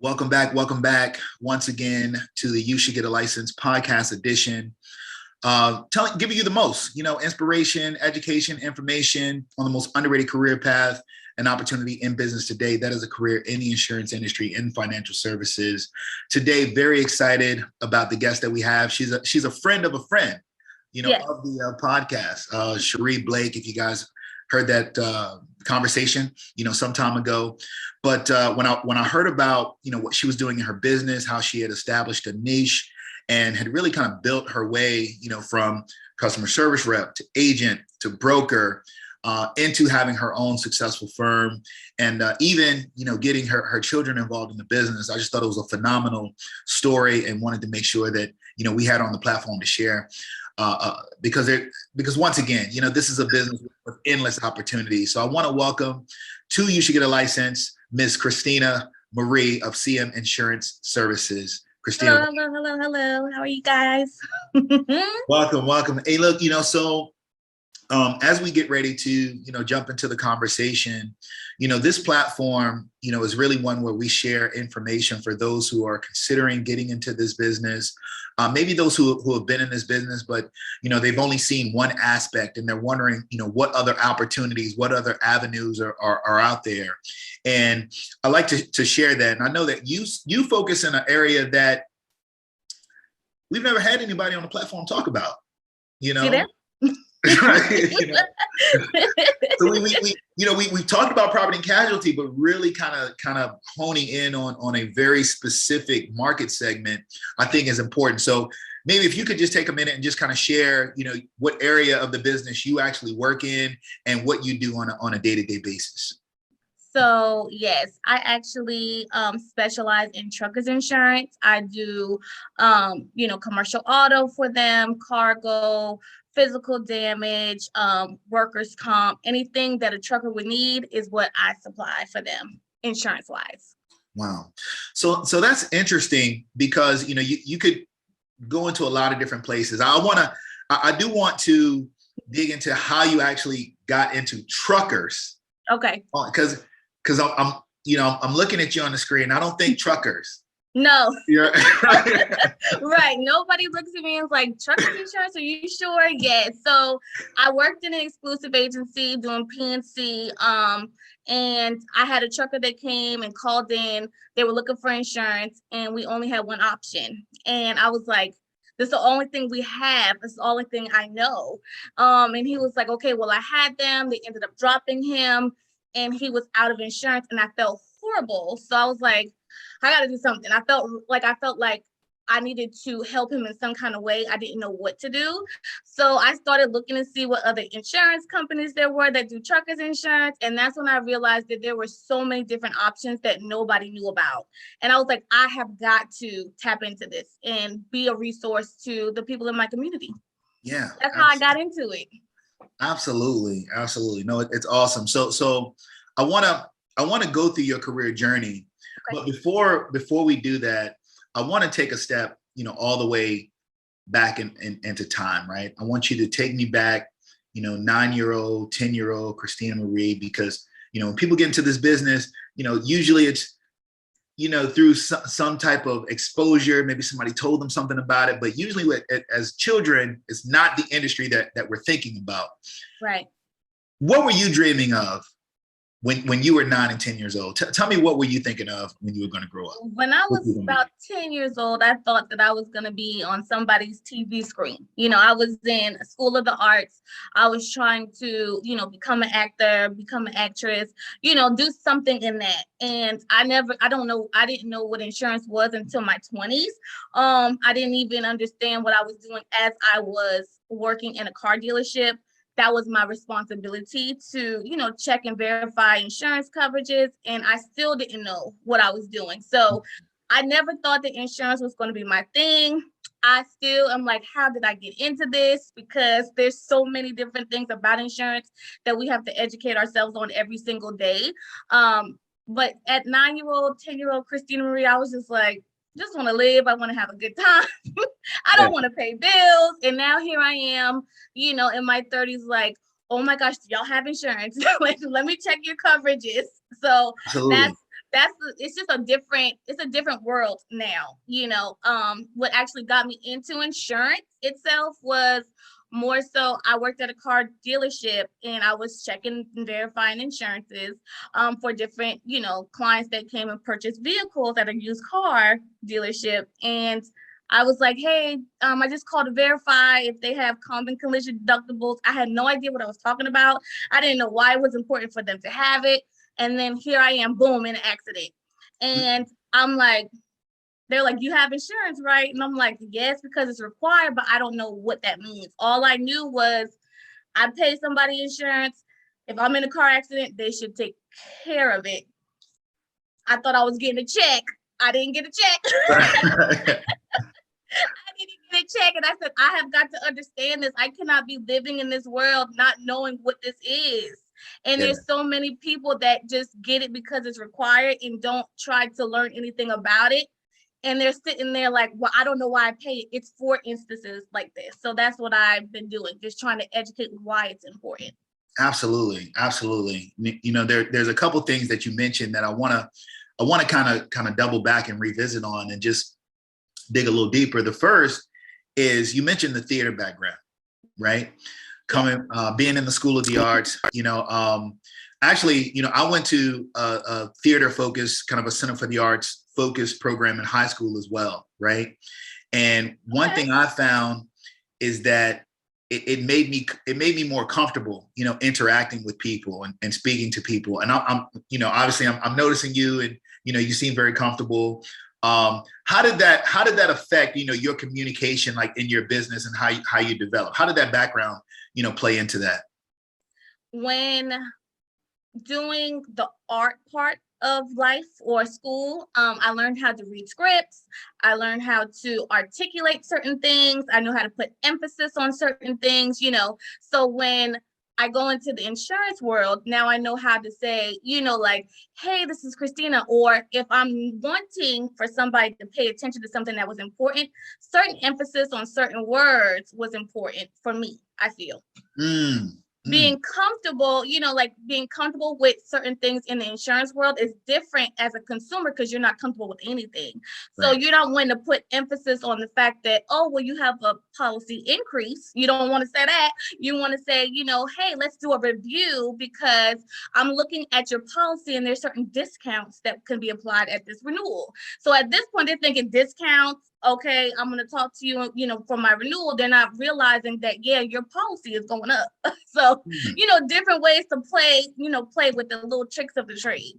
Welcome back once again to the You Should Get a License podcast edition. Giving you the most, inspiration, education, information on the most underrated career path and opportunity in business today. That is a career in the insurance industry, in financial services. Today, very excited about the guest that we have. She's a friend of a friend, Yes. of the podcast. Cherie Blake, if you guys heard that conversation, some time ago. But when I heard about, what she was doing in her business, how she had established a niche and had really kind of built her way, from customer service rep to agent to broker into having her own successful firm and even, getting her children involved in the business. I just thought it was a phenomenal story and wanted to make sure that, we had on the platform to share. Because once again, this is a business with endless opportunities. So I want to welcome to You Should Get a License, Ms. Christina Marie of CM Insurance Services. Christina. Hello. How are you guys? Welcome. Hey, look, so as we get ready to, jump into the conversation, this platform, is really one where we share information for those who are considering getting into this business. Maybe those who have been in this business, but, they've only seen one aspect and they're wondering, what other opportunities, what other avenues are out there. And I like to share that. And I know that you focus in an area that we've never had anybody on the platform talk about, See that? So we talked about property and casualty, but really kind of honing in on a very specific market segment, I think is important. So maybe if you could just take a minute and just kind of share, what area of the business you actually work in and what you do on a day-to-day basis. So yes, I actually specialize in truckers insurance. I do, commercial auto for them, cargo, physical damage, workers' comp, anything that a trucker would need is what I supply for them insurance wise. Wow. So that's interesting because, you could go into a lot of different places. I do want to dig into how you actually got into truckers. Okay. Because I'm looking at you on the screen. I don't think truckers. No. Yeah. Right. Nobody looks at me and is like, truckers insurance, are you sure? Yes. So I worked in an exclusive agency doing PNC. And I had a trucker that came and called in. They were looking for insurance and we only had one option. And I was like, this is the only thing we have. This is the only thing I know. And he was like, okay, well, I had them. They ended up dropping him and he was out of insurance and I felt horrible. So I was like, I got to do something. I felt like I needed to help him in some kind of way. I didn't know what to do. So I started looking to see what other insurance companies there were that do truckers insurance. And that's when I realized that there were so many different options that nobody knew about. And I was like, I have got to tap into this and be a resource to the people in my community. Yeah. That's how I got into it. Absolutely. No, it's awesome. So I want to go through your career journey. Okay. But before we do that, I want to take a step, all the way back into time, right? I want you to take me back, 9-year-old, 10-year-old Christina Marie, because, when people get into this business, usually it's, through some type of exposure, maybe somebody told them something about it, but usually as children, it's not the industry that we're thinking about. Right. What were you dreaming of when you were 9 and 10 years old? Tell me, what were you thinking of when you were going to grow up? When I was about 10 years old, I thought that I was going to be on somebody's TV screen. I was in a school of the arts. I was trying to, become an actor, become an actress, do something in that. And I didn't know what insurance was until my 20s. I didn't even understand what I was doing as I was working in a car dealership. That was my responsibility to, check and verify insurance coverages. And I still didn't know what I was doing. So I never thought that insurance was going to be my thing. I still am like, how did I get into this? Because there's so many different things about insurance that we have to educate ourselves on every single day. But at 9-year-old, 10-year-old Christina Marie, I was just like, just want to live. I want to have a good time. I don't want to pay bills. And now here I am, in my 30s, like, oh my gosh, do y'all have insurance? Let me check your coverages. So it's just it's a different world now, what actually got me into insurance itself was more so I worked at a car dealership and I was checking and verifying insurances for different, clients that came and purchased vehicles at a used car dealership. And I was like, hey, I just called to verify if they have common collision deductibles. I had no idea what I was talking about. I didn't know why it was important for them to have it. And then here I am, boom, in an accident. And I'm like, they're like, you have insurance, right? And I'm like, yes, because it's required, but I don't know what that means. All I knew was I pay somebody insurance. If I'm in a car accident, they should take care of it. I thought I was getting a check. I didn't get a check. I didn't get a check. And I said, I have got to understand this. I cannot be living in this world not knowing what this is. And there's so many people that just get it because it's required and don't try to learn anything about it. And they're sitting there like, well, I don't know why I pay it. It's for instances like this. So that's what I've been doing, just trying to educate why it's important. Absolutely. Absolutely. There's a couple things that you mentioned that I want to kind of double back and revisit on and just dig a little deeper. The first is you mentioned the theater background, right? Being in the School of the Arts, actually, I went to a theater focused, kind of a Center for the Arts focused program in high school as well, right? And one thing I found is that it made me more comfortable, interacting with people and speaking to people. And I'm obviously I'm noticing you, and you seem very comfortable. How did that affect your communication, like in your business, and how you develop? How did that background play into that? When doing the art part of life or school, I learned how to read scripts. I learned how to articulate certain things. I know how to put emphasis on certain things, So when I go into the insurance world, now I know how to say, like, hey, this is Christina. Or if I'm wanting for somebody to pay attention to something that was important, certain emphasis on certain words was important for me, I feel. Being comfortable, being comfortable with certain things in the insurance world is different as a consumer because you're not comfortable with anything. So you don't want to put emphasis on the fact that, oh, well, you have a policy increase. You don't want to say that. You want to say, hey, let's do a review because I'm looking at your policy and there's certain discounts that can be applied at this renewal. So at this point, they're thinking discounts. Okay, I'm going to talk to you, for my renewal. They're not realizing that, your policy is going up. So, different ways to play with the little tricks of the trade.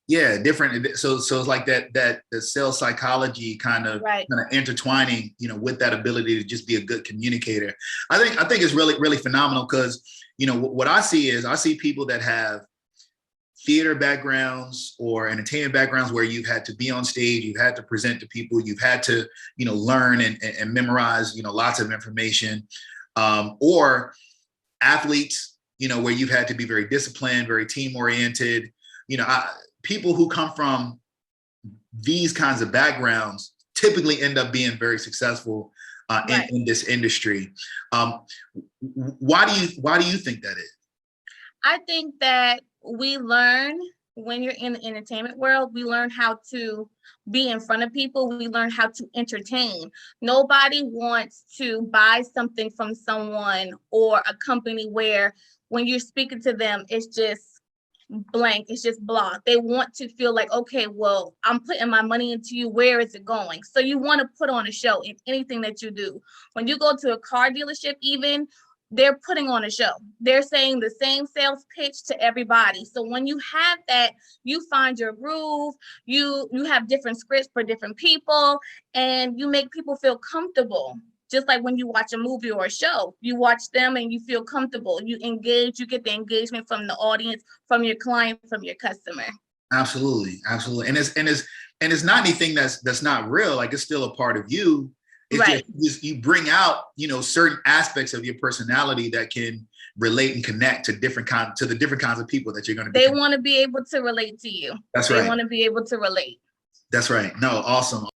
Yeah, different. So it's like that the sales psychology kind of intertwining, with that ability to just be a good communicator. I think it's really, really phenomenal because, what I see people that have theater backgrounds or entertainment backgrounds where you've had to be on stage, you've had to present to people, you've had to, learn and memorize, lots of information, or athletes, where you've had to be very disciplined, very team oriented. People who come from these kinds of backgrounds typically end up being very successful in this industry. Why do you think that is? I think that we learn when you're in the entertainment world, we learn how to be in front of people. We learn how to entertain. Nobody wants to buy something from someone or a company where when you're speaking to them, it's just blank. It's just blah. They want to feel like, okay, well, I'm putting my money into you. Where is it going? So you want to put on a show in anything that you do. When you go to a car dealership, even, they're putting on a show. They're saying the same sales pitch to everybody. So when you have that, you find your groove, you have different scripts for different people, and you make people feel comfortable. Just like when you watch a movie or a show, you watch them and you feel comfortable. You engage, you get the engagement from the audience, from your client, from your customer. Absolutely. Absolutely. And it's not anything that's not real. Like, it's still a part of you. It's just you bring out, certain aspects of your personality that can relate and connect to the different kinds of people that you're going to be. They want to be able to relate to you. That's right. They want to be able to relate. That's right. No, awesome.